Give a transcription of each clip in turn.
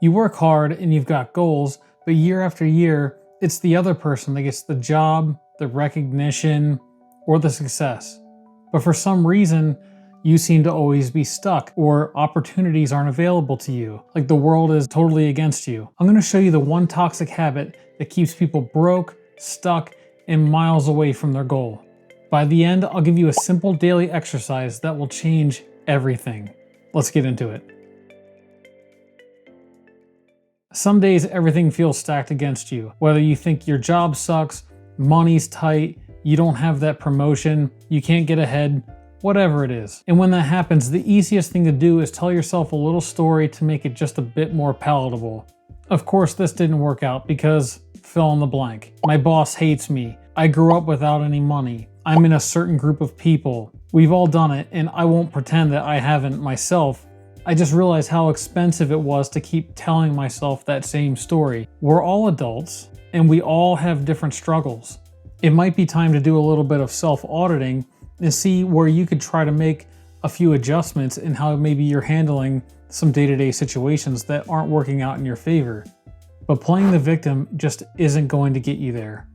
You work hard and you've got goals, but year after year, it's the other person that gets the job, the recognition, or the success. But for some reason, you seem to always be stuck, or opportunities aren't available to you, like the world is totally against you. I'm going to show you the one toxic habit that keeps people broke, stuck, and miles away from their goal. By the end, I'll give you a simple daily exercise that will change everything. Let's get into it. Some days everything feels stacked against you. Whether you think your job sucks, money's tight, you don't have that promotion, you can't get ahead, whatever it is. And when that happens, the easiest thing to do is tell yourself a little story to make it just a bit more palatable. Of course, this didn't work out because fill in the blank. My boss hates me. I grew up without any money. I'm in a certain group of people. We've all done it, and I won't pretend that I haven't myself. I just realized how expensive it was to keep telling myself that same story. We're all adults, and we all have different struggles. It might be time to do a little bit of self-auditing and see where you could try to make a few adjustments in how maybe you're handling some day-to-day situations that aren't working out in your favor. But playing the victim just isn't going to get you there.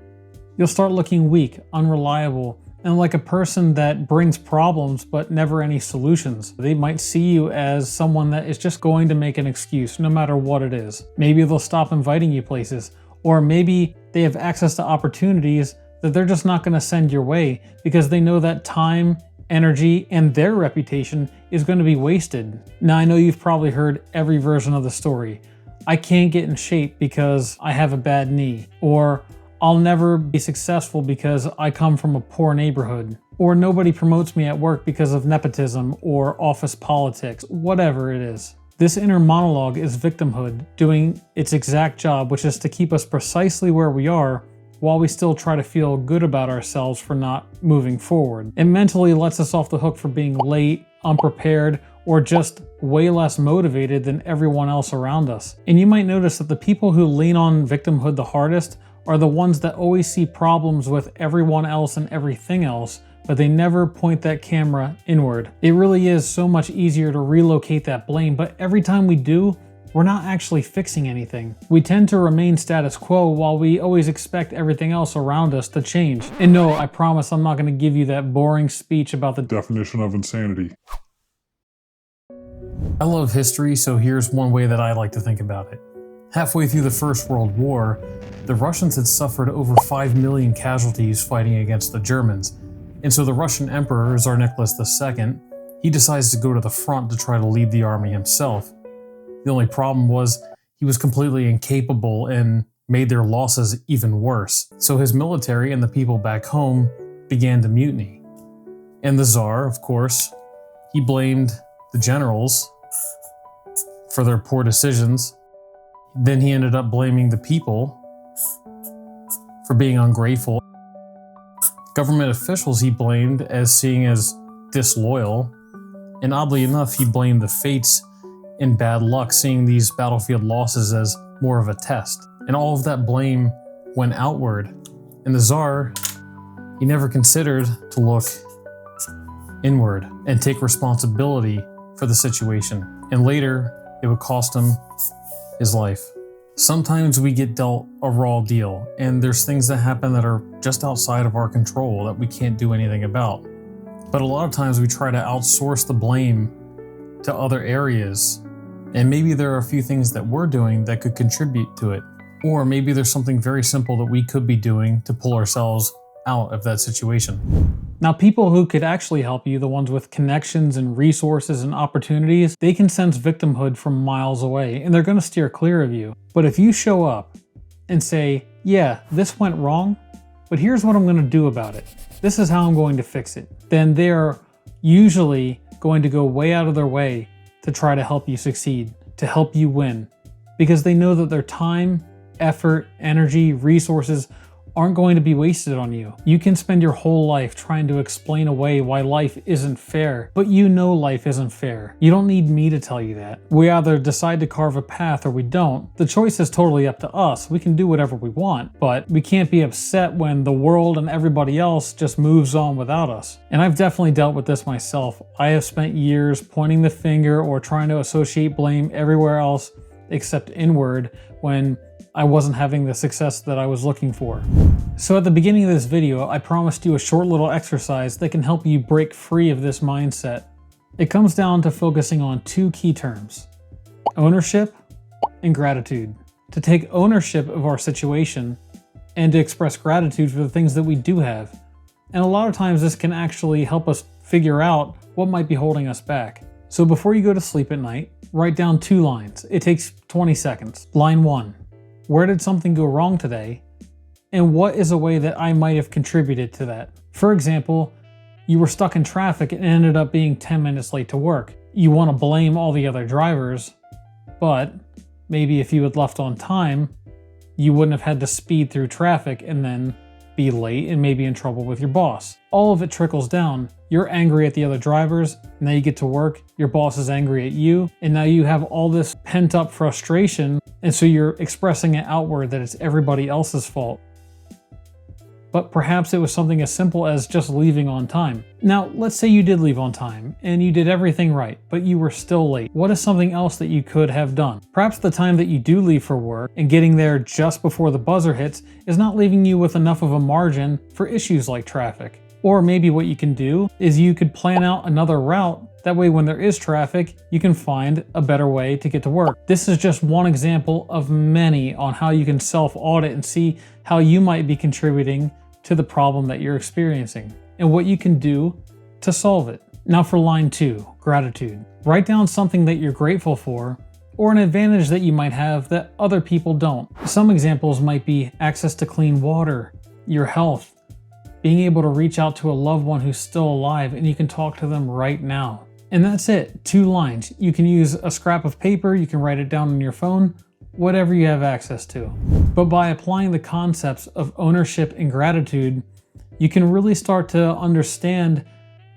You'll start looking weak, unreliable, and like a person that brings problems but never any solutions. They might see you as someone that is just going to make an excuse no matter what it is. Maybe they'll stop inviting you places, or maybe they have access to opportunities that they're just not going to send your way because they know that time, energy, and their reputation is going to be wasted. Now, I know you've probably heard every version of the story. I can't get in shape because I have a bad knee, or I'll never be successful because I come from a poor neighborhood, or nobody promotes me at work because of nepotism or office politics, whatever it is. This inner monologue is victimhood doing its exact job, which is to keep us precisely where we are while we still try to feel good about ourselves for not moving forward. It mentally lets us off the hook for being late, unprepared, or just way less motivated than everyone else around us. And you might notice that the people who lean on victimhood the hardest are the ones that always see problems with everyone else and everything else, but they never point that camera inward. It really is so much easier to relocate that blame, but every time we do, we're not actually fixing anything. We tend to remain status quo while we always expect everything else around us to change. And no, I promise I'm not going to give you that boring speech about the definition of insanity. I love history, so here's one way that I like to think about it. Halfway through the First World War, the Russians had suffered over 5 million casualties fighting against the Germans. And so the Russian Emperor, Tsar Nicholas II, he decides to go to the front to try to lead the army himself. The only problem was he was completely incapable and made their losses even worse. So his military and the people back home began to mutiny. And the Tsar, of course, he blamed the generals for their poor decisions. Then he ended up blaming the people for being ungrateful. Government officials he blamed as seeing as disloyal. And oddly enough, he blamed the fates in bad luck, seeing these battlefield losses as more of a test. And all of that blame went outward. And the Tsar, he never considered to look inward and take responsibility for the situation. And later, it would cost him his life. Sometimes we get dealt a raw deal, and there's things that happen that are just outside of our control that we can't do anything about. But a lot of times we try to outsource the blame to other areas. And maybe there are a few things that we're doing that could contribute to it. Or maybe there's something very simple that we could be doing to pull ourselves out of that situation. Now, people who could actually help you, the ones with connections and resources and opportunities, they can sense victimhood from miles away, and they're going to steer clear of you. But if you show up and say, yeah, this went wrong, but here's what I'm going to do about it. This is how I'm going to fix it. Then they're usually going to go way out of their way to try to help you succeed, to help you win, because they know that their time, effort, energy, resources aren't going to be wasted on you. You can spend your whole life trying to explain away why life isn't fair, but you know life isn't fair. You don't need me to tell you that. We either decide to carve a path or we don't. The choice is totally up to us. We can do whatever we want, but we can't be upset when the world and everybody else just moves on without us. And I've definitely dealt with this myself. I have spent years pointing the finger or trying to associate blame everywhere else except inward when I wasn't having the success that I was looking for. So at the beginning of this video, I promised you a short little exercise that can help you break free of this mindset. It comes down to focusing on two key terms: ownership and gratitude. To take ownership of our situation and to express gratitude for the things that we do have. And a lot of times this can actually help us figure out what might be holding us back. So before you go to sleep at night, write down 2 lines. It takes 20 seconds. Line 1, where did something go wrong today? And what is a way that I might have contributed to that? For example, you were stuck in traffic and ended up being 10 minutes late to work. You want to blame all the other drivers, but maybe if you had left on time, you wouldn't have had to speed through traffic and then be late and maybe in trouble with your boss. All of it trickles down. You're angry at the other drivers, now you get to work, your boss is angry at you, and now you have all this pent-up frustration, and so you're expressing it outward that it's everybody else's fault. But perhaps it was something as simple as just leaving on time. Now, let's say you did leave on time, and you did everything right, but you were still late. What is something else that you could have done? Perhaps the time that you do leave for work, and getting there just before the buzzer hits, is not leaving you with enough of a margin for issues like traffic. Or maybe what you can do is you could plan out another route. That way when there is traffic, you can find a better way to get to work. This is just one example of many on how you can self-audit and see how you might be contributing to the problem that you're experiencing and what you can do to solve it. Now for line 2, gratitude. Write down something that you're grateful for or an advantage that you might have that other people don't. Some examples might be access to clean water, your health, being able to reach out to a loved one who's still alive and you can talk to them right now. And that's it, 2 lines. You can use a scrap of paper, you can write it down on your phone, whatever you have access to. But by applying the concepts of ownership and gratitude, you can really start to understand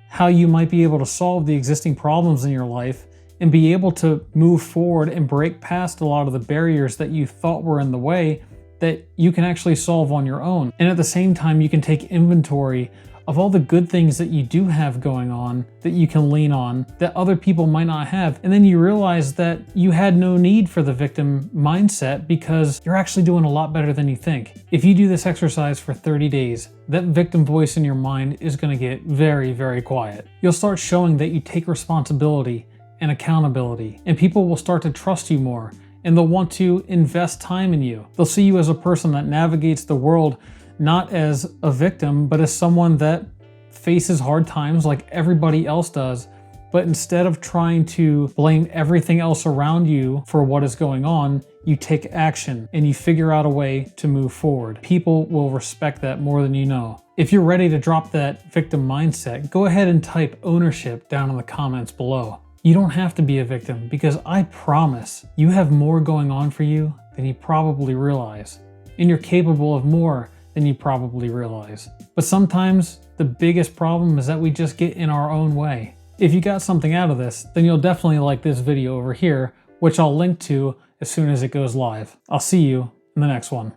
how you might be able to solve the existing problems in your life and be able to move forward and break past a lot of the barriers that you thought were in the way that you can actually solve on your own. And at the same time, you can take inventory of all the good things that you do have going on that you can lean on that other people might not have. And then you realize that you had no need for the victim mindset because you're actually doing a lot better than you think. If you do this exercise for 30 days, that victim voice in your mind is going to get very, very quiet. You'll start showing that you take responsibility and accountability, and people will start to trust you more, and they'll want to invest time in you. They'll see you as a person that navigates the world not as a victim, but as someone that faces hard times like everybody else does. But instead of trying to blame everything else around you for what is going on, you take action and you figure out a way to move forward. People will respect that more than you know. If you're ready to drop that victim mindset, go ahead and type ownership down in the comments below. You don't have to be a victim because I promise you have more going on for you than you probably realize. And you're capable of more than you probably realize. But sometimes the biggest problem is that we just get in our own way. If you got something out of this, then you'll definitely like this video over here, which I'll link to as soon as it goes live. I'll see you in the next one.